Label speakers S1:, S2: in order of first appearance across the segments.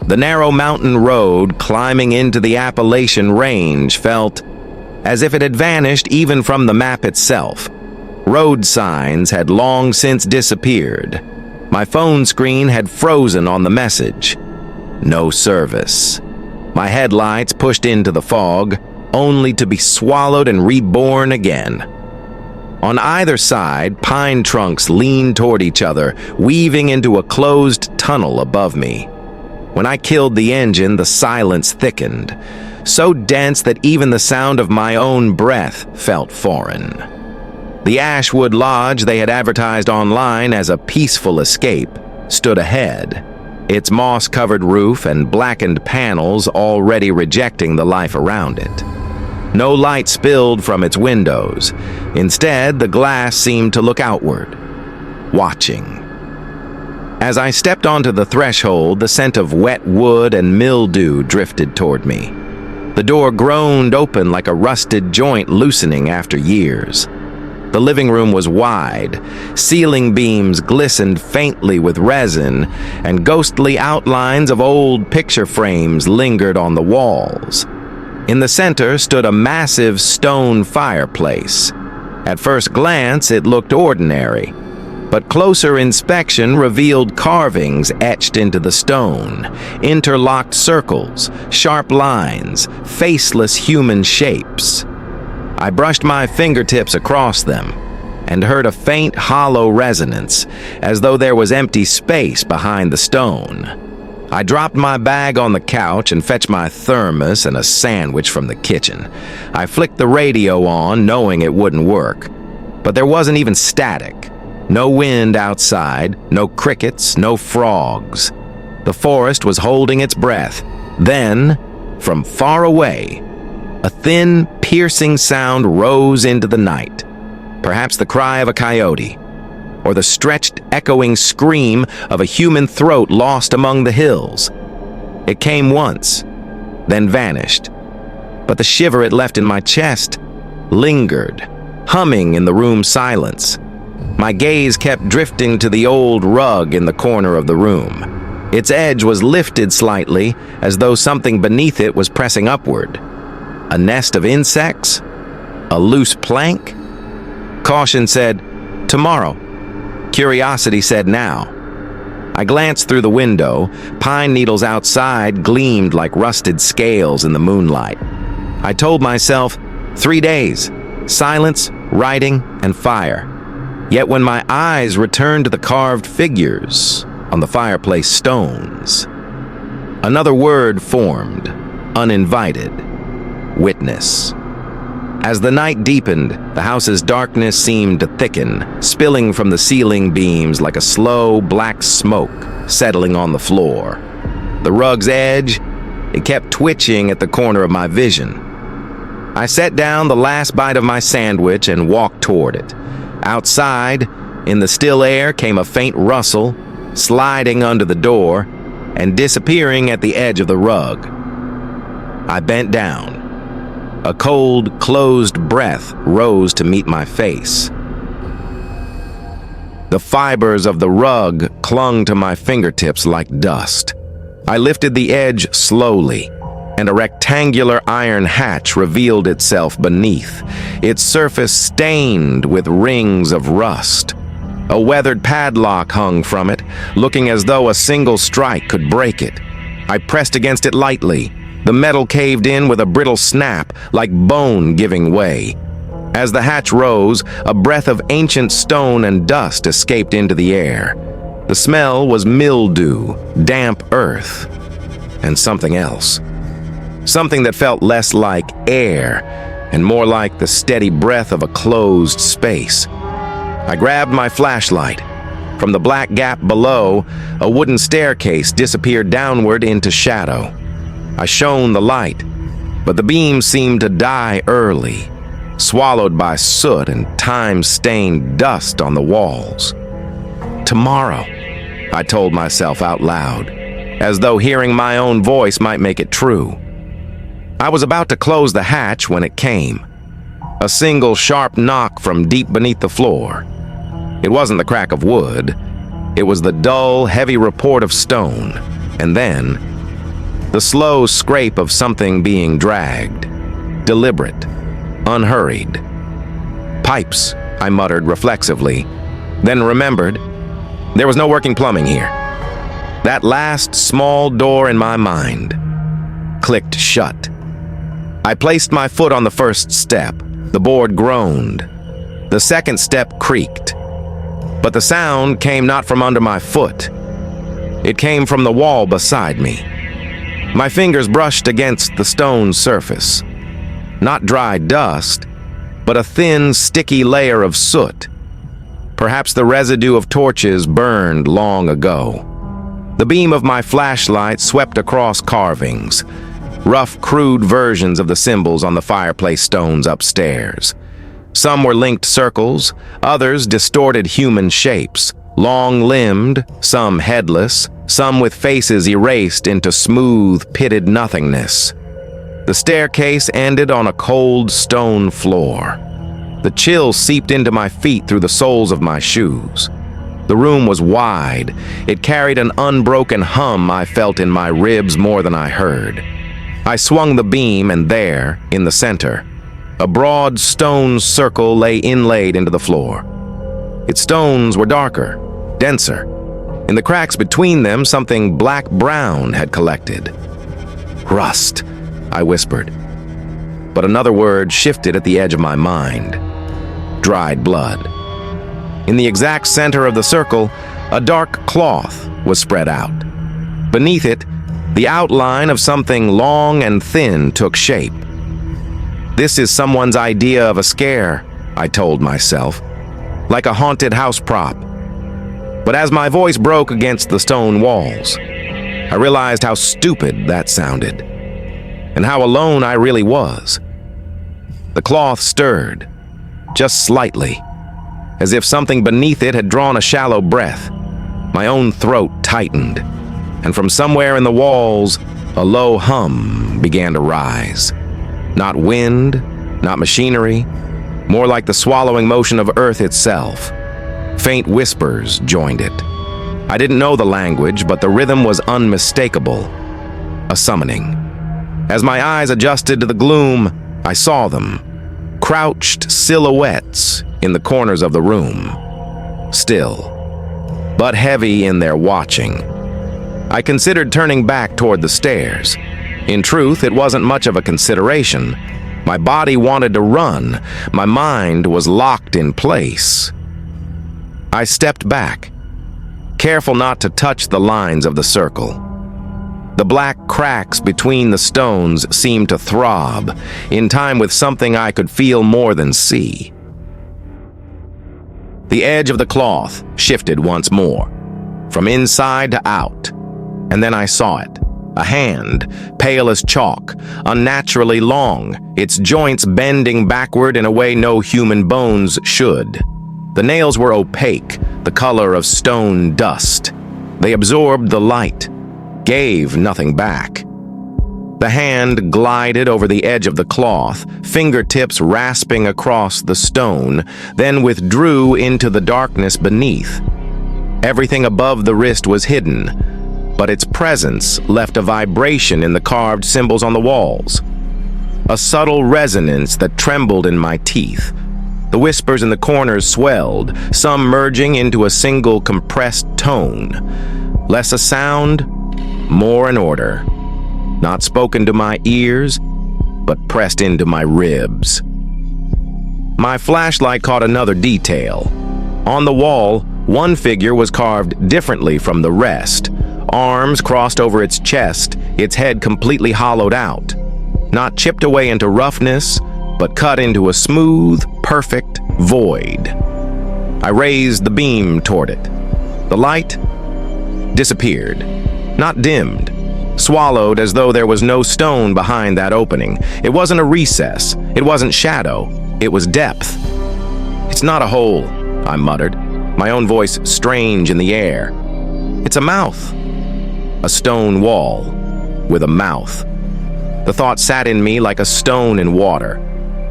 S1: The narrow mountain road climbing into the Appalachian range felt as if it had vanished even from the map itself. Road signs had long since disappeared. My phone screen had frozen on the message. No service. My headlights pushed into the fog, only to be swallowed and reborn again. On either side, pine trunks leaned toward each other, weaving into a closed tunnel above me. When I killed the engine, the silence thickened, so dense that even the sound of my own breath felt foreign. The Ashwood Lodge they had advertised online as a peaceful escape stood ahead, its moss-covered roof and blackened panels already rejecting the life around it. No light spilled from its windows. Instead, the glass seemed to look outward, watching. As I stepped onto the threshold, the scent of wet wood and mildew drifted toward me. The door groaned open like a rusted joint loosening after years. The living room was wide. Ceiling beams glistened faintly with resin, and ghostly outlines of old picture frames lingered on the walls. In the center stood a massive stone fireplace. At first glance, it looked ordinary, but closer inspection revealed carvings etched into the stone, interlocked circles, sharp lines, faceless human shapes. I brushed my fingertips across them and heard a faint, hollow resonance, as though there was empty space behind the stone. I dropped my bag on the couch and fetched my thermos and a sandwich from the kitchen. I flicked the radio on, knowing it wouldn't work. But there wasn't even static. No wind outside, no crickets, no frogs. The forest was holding its breath. Then, from far away, a thin, piercing sound rose into the night. Perhaps the cry of a coyote, or the stretched, echoing scream of a human throat lost among the hills. It came once, then vanished. But the shiver it left in my chest lingered, humming in the room's silence. My gaze kept drifting to the old rug in the corner of the room. Its edge was lifted slightly, as though something beneath it was pressing upward. A nest of insects? A loose plank? Caution said, "Tomorrow." Curiosity said, "Now." I glanced through the window. Pine needles outside gleamed like rusted scales in the moonlight. I told myself, 3 days, silence, writing, and fire. Yet when my eyes returned to the carved figures on the fireplace stones, another word formed, uninvited: witness. As the night deepened, the house's darkness seemed to thicken, spilling from the ceiling beams like a slow, black smoke settling on the floor. The rug's edge, it kept twitching at the corner of my vision. I set down the last bite of my sandwich and walked toward it. Outside, in the still air, came a faint rustle, sliding under the door and disappearing at the edge of the rug. I bent down. A cold, closed breath rose to meet my face. The fibers of the rug clung to my fingertips like dust. I lifted the edge slowly, and a rectangular iron hatch revealed itself beneath, its surface stained with rings of rust. A weathered padlock hung from it, looking as though a single strike could break it. I pressed against it lightly. The metal caved in with a brittle snap, like bone giving way. As the hatch rose, a breath of ancient stone and dust escaped into the air. The smell was mildew, damp earth, and something else. Something that felt less like air and more like the steady breath of a closed space. I grabbed my flashlight. From the black gap below, a wooden staircase disappeared downward into shadow. I shone the light, but the beam seemed to die early, swallowed by soot and time-stained dust on the walls. Tomorrow, I told myself out loud, as though hearing my own voice might make it true. I was about to close the hatch when it came. A single sharp knock from deep beneath the floor. It wasn't the crack of wood. It was the dull, heavy report of stone. And then, The slow scrape of something being dragged. Deliberate. Unhurried. Pipes, I muttered reflexively, then remembered there was no working plumbing here. That last small door in my mind clicked shut. I placed my foot on the first step. The board groaned. The second step creaked. But the sound came not from under my foot. It came from the wall beside me. My fingers brushed against the stone surface. Not dry dust, but a thin, sticky layer of soot. Perhaps the residue of torches burned long ago. The beam of my flashlight swept across carvings, rough, crude versions of the symbols on the fireplace stones upstairs. Some were linked circles, others distorted human shapes, long-limbed, some headless, some with faces erased into smooth, pitted nothingness. The staircase ended on a cold stone floor. The chill seeped into my feet through the soles of my shoes. The room was wide. It carried an unbroken hum I felt in my ribs more than I heard. I swung the beam, and there, in the center, a broad stone circle lay inlaid into the floor. Its stones were darker, denser. In the cracks between them, something black-brown had collected. Rust, I whispered. But another word shifted at the edge of my mind. Dried blood. In the exact center of the circle, a dark cloth was spread out. Beneath it, the outline of something long and thin took shape. This is someone's idea of a scare, I told myself, like a haunted house prop. But as my voice broke against the stone walls, I realized how stupid that sounded, and how alone I really was. The cloth stirred, just slightly, as if something beneath it had drawn a shallow breath. My own throat tightened, and from somewhere in the walls, a low hum began to rise. Not wind, not machinery, more like the swallowing motion of earth itself. Faint whispers joined it. I didn't know the language, but the rhythm was unmistakable. A summoning. As my eyes adjusted to the gloom, I saw them. Crouched silhouettes in the corners of the room. Still, but heavy in their watching. I considered turning back toward the stairs. In truth, it wasn't much of a consideration. My body wanted to run. My mind was locked in place. I stepped back, careful not to touch the lines of the circle. The black cracks between the stones seemed to throb, in time with something I could feel more than see. The edge of the cloth shifted once more, from inside to out, and then I saw it. A hand, pale as chalk, unnaturally long, its joints bending backward in a way no human bones should. The nails were opaque, the color of stone dust. They absorbed the light, gave nothing back. The hand glided over the edge of the cloth, fingertips rasping across the stone, then withdrew into the darkness beneath. Everything above the wrist was hidden, but its presence left a vibration in the carved symbols on the walls. A subtle resonance that trembled in my teeth. The whispers in the corners swelled, some merging into a single compressed tone. Less a sound, more an order. Not spoken to my ears, but pressed into my ribs. My flashlight caught another detail. On the wall, one figure was carved differently from the rest. Arms crossed over its chest, its head completely hollowed out. Not chipped away into roughness, but cut into a smooth, perfect void. I raised the beam toward it. The light disappeared, not dimmed, swallowed as though there was no stone behind that opening. It wasn't a recess, it wasn't shadow, it was depth. It's not a hole, I muttered, my own voice strange in the air. It's a mouth. A stone wall with a mouth. The thought sat in me like a stone in water.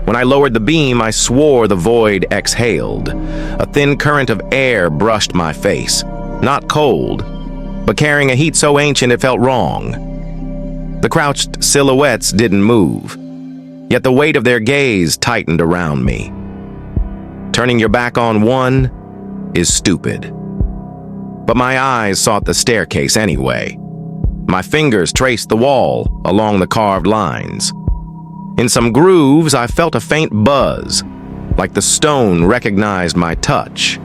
S1: When I lowered the beam, I swore the void exhaled. A thin current of air brushed my face. Not cold, but carrying a heat so ancient it felt wrong. The crouched silhouettes didn't move, yet the weight of their gaze tightened around me. Turning your back on one is stupid. But my eyes sought the staircase anyway. My fingers traced the wall along the carved lines. In some grooves, I felt a faint buzz, like the stone recognized my touch.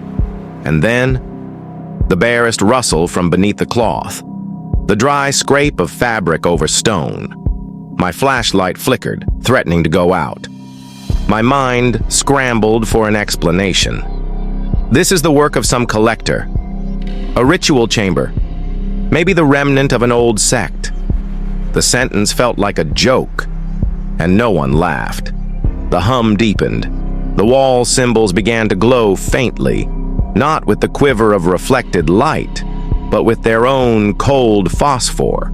S1: And then, the barest rustle from beneath the cloth, the dry scrape of fabric over stone. My flashlight flickered, threatening to go out. My mind scrambled for an explanation. This is the work of some collector. A ritual chamber. Maybe the remnant of an old sect. The sentence felt like a joke, and no one laughed. The hum deepened. The wall symbols began to glow faintly, not with the quiver of reflected light, but with their own cold phosphor.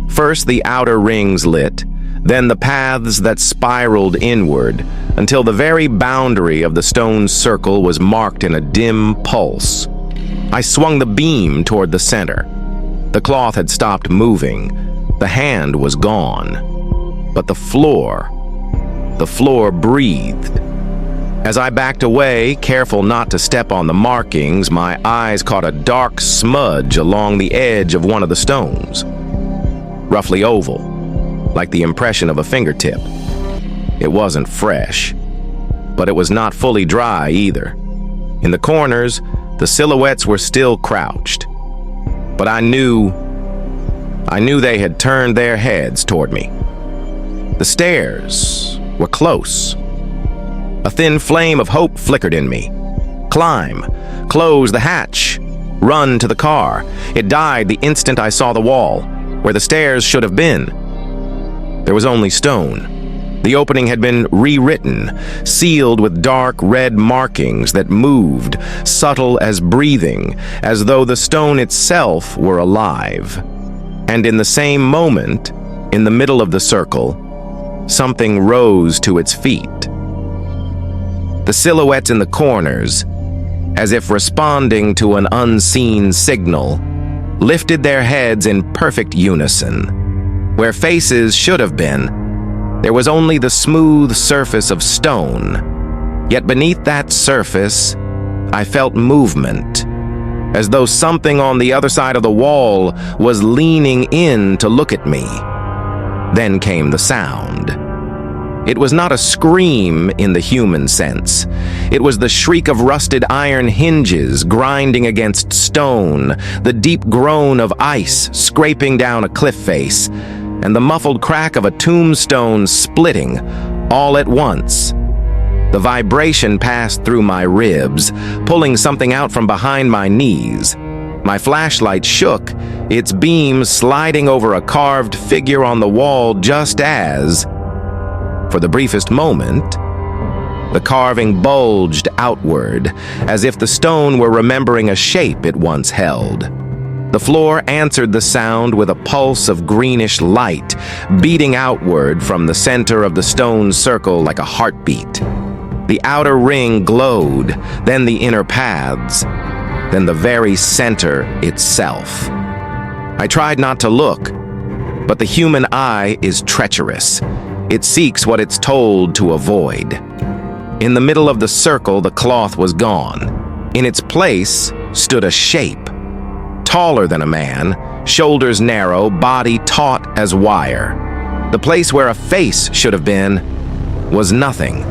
S1: First the outer rings lit, then the paths that spiraled inward, until the very boundary of the stone circle was marked in a dim pulse. I swung the beam toward the center. The cloth had stopped moving. The hand was gone. But the floor breathed. As I backed away, careful not to step on the markings, my eyes caught a dark smudge along the edge of one of the stones. Roughly oval, like the impression of a fingertip. It wasn't fresh, but it was not fully dry either. In the corners, the silhouettes were still crouched, but I knew they had turned their heads toward me. The stairs were close. A thin flame of hope flickered in me. Climb, close the hatch, run to the car. It died the instant I saw the wall, where the stairs should have been. There was only stone. The opening had been rewritten, sealed with dark red markings that moved, subtle as breathing, as though the stone itself were alive. And in the same moment, in the middle of the circle, something rose to its feet. The silhouettes in the corners, as if responding to an unseen signal, lifted their heads in perfect unison. Where faces should have been, there was only the smooth surface of stone. Yet beneath that surface, I felt movement, as though something on the other side of the wall was leaning in to look at me. Then came the sound. It was not a scream in the human sense. It was the shriek of rusted iron hinges grinding against stone, the deep groan of ice scraping down a cliff face, and the muffled crack of a tombstone splitting all at once. The vibration passed through my ribs, pulling something out from behind my knees. My flashlight shook, its beam sliding over a carved figure on the wall just as, for the briefest moment, the carving bulged outward, as if the stone were remembering a shape it once held. The floor answered the sound with a pulse of greenish light, beating outward from the center of the stone circle like a heartbeat. The outer ring glowed, then the inner paths, then the very center itself. I tried not to look, but the human eye is treacherous. It seeks what it's told to avoid. In the middle of the circle, the cloth was gone. In its place stood a shape. Taller than a man, shoulders narrow, body taut as wire. The place where a face should have been was nothing.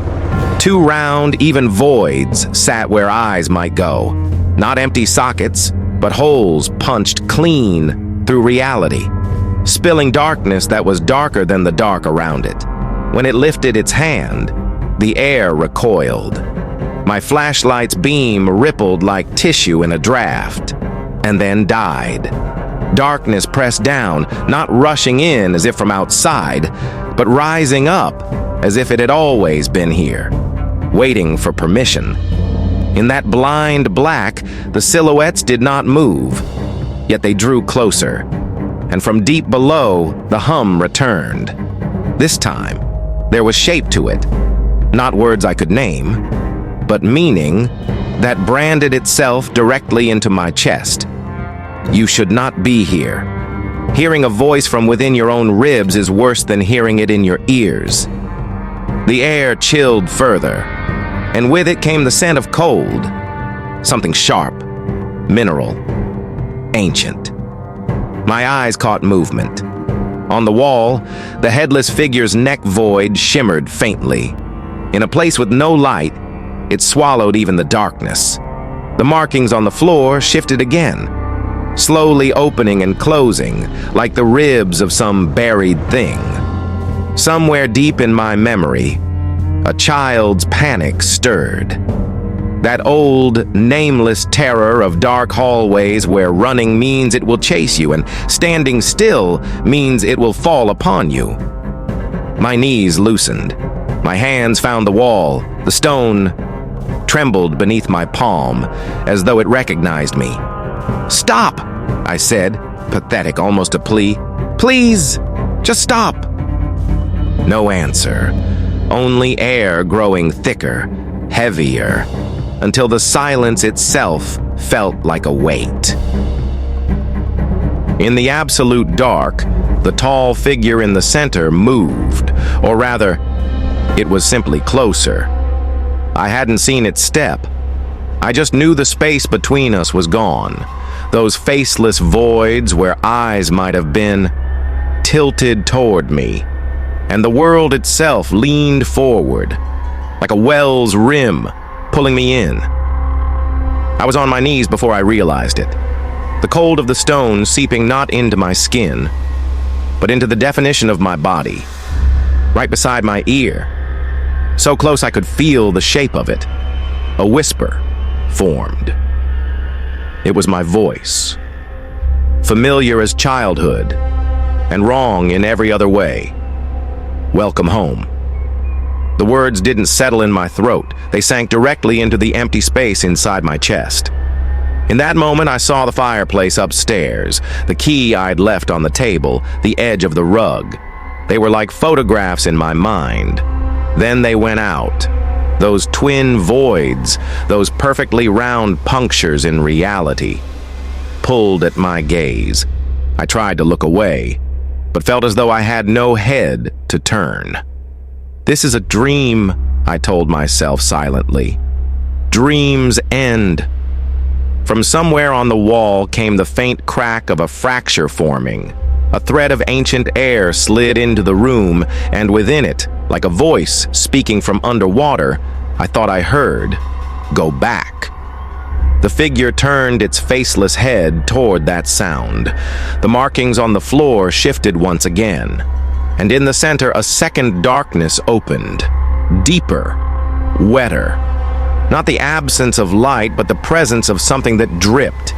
S1: Two round, even voids sat where eyes might go. Not empty sockets, but holes punched clean through reality, spilling darkness that was darker than the dark around it. When it lifted its hand, the air recoiled. My flashlight's beam rippled like tissue in a draft, and then died. Darkness pressed down, not rushing in as if from outside, but rising up as if it had always been here, waiting for permission. In that blind black, the silhouettes did not move, yet they drew closer, and from deep below, the hum returned. This time, there was shape to it, not words I could name, but meaning that branded itself directly into my chest. You should not be here. Hearing a voice from within your own ribs is worse than hearing it in your ears. The air chilled further, and with it came the scent of cold. Something sharp, mineral, ancient. My eyes caught movement. On the wall, the headless figure's neck void shimmered faintly. In a place with no light, it swallowed even the darkness. The markings on the floor shifted again, slowly opening and closing, like the ribs of some buried thing. Somewhere deep in my memory, a child's panic stirred. That old, nameless terror of dark hallways where running means it will chase you and standing still means it will fall upon you. My knees loosened. My hands found the wall. The stone trembled beneath my palm, as though it recognized me. "Stop!" I said, pathetic, almost a plea. "Please, just stop." No answer. Only air growing thicker, heavier, until the silence itself felt like a weight. In the absolute dark, the tall figure in the center moved, or rather, it was simply closer. I hadn't seen it step. I just knew the space between us was gone. Those faceless voids where eyes might have been tilted toward me, and the world itself leaned forward, like a well's rim, pulling me in. I was on my knees before I realized it, the cold of the stone seeping not into my skin, but into the definition of my body, right beside my ear, so close I could feel the shape of it. A whisper formed. It was my voice, familiar as childhood, and wrong in every other way. "Welcome home." The words didn't settle in my throat. They sank directly into the empty space inside my chest. In that moment, I saw the fireplace upstairs, the key I'd left on the table, the edge of the rug. They were like photographs in my mind. Then they went out. Those twin voids, those perfectly round punctures in reality, pulled at my gaze. I tried to look away, but felt as though I had no head to turn. "This is a dream," I told myself silently. "Dreams end." From somewhere on the wall came the faint crack of a fracture forming. A thread of ancient air slid into the room, and within it, like a voice speaking from underwater, I thought I heard, "Go back." The figure turned its faceless head toward that sound. The markings on the floor shifted once again, and in the center a second darkness opened, deeper, wetter. Not the absence of light, but the presence of something that dripped.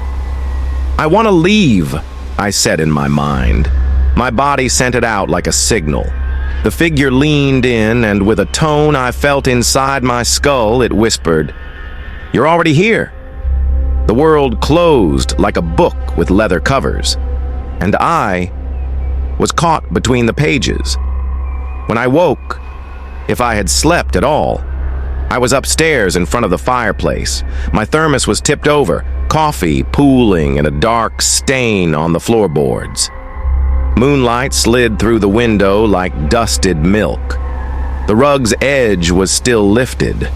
S1: "I want to leave," I said in my mind. My body sent it out like a signal. The figure leaned in, and with a tone I felt inside my skull, it whispered, "You're already here." The world closed like a book with leather covers, and I was caught between the pages. When I woke, if I had slept at all, I was upstairs in front of the fireplace. My thermos was tipped over, coffee pooling in a dark stain on the floorboards. Moonlight slid through the window like dusted milk. The rug's edge was still lifted.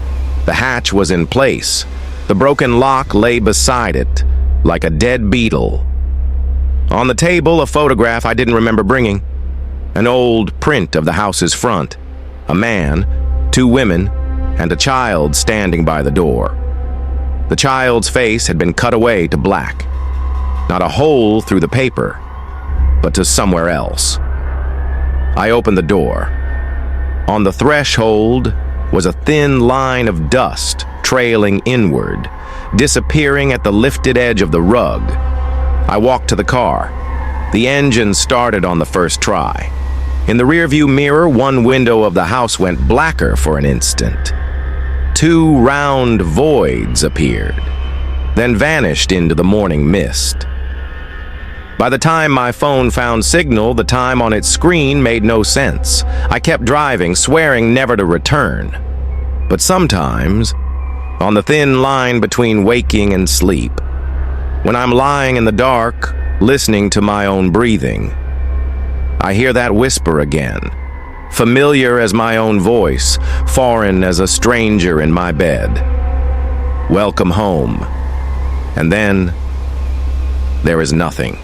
S1: The hatch was in place. The broken lock lay beside it, like a dead beetle. On the table, a photograph I didn't remember bringing. An old print of the house's front. A man, two women, and a child standing by the door. The child's face had been cut away to black. Not a hole through the paper, but to somewhere else. I opened the door. On the threshold was a thin line of dust trailing inward, disappearing at the lifted edge of the rug. I walked to the car. The engine started on the first try. In the rearview mirror, one window of the house went blacker for an instant. Two round voids appeared, then vanished into the morning mist. By the time my phone found signal, the time on its screen made no sense. I kept driving, swearing never to return. But sometimes, on the thin line between waking and sleep, when I'm lying in the dark, listening to my own breathing. I hear that whisper again, familiar as my own voice, foreign as a stranger in my bed. Welcome home. And then there is nothing.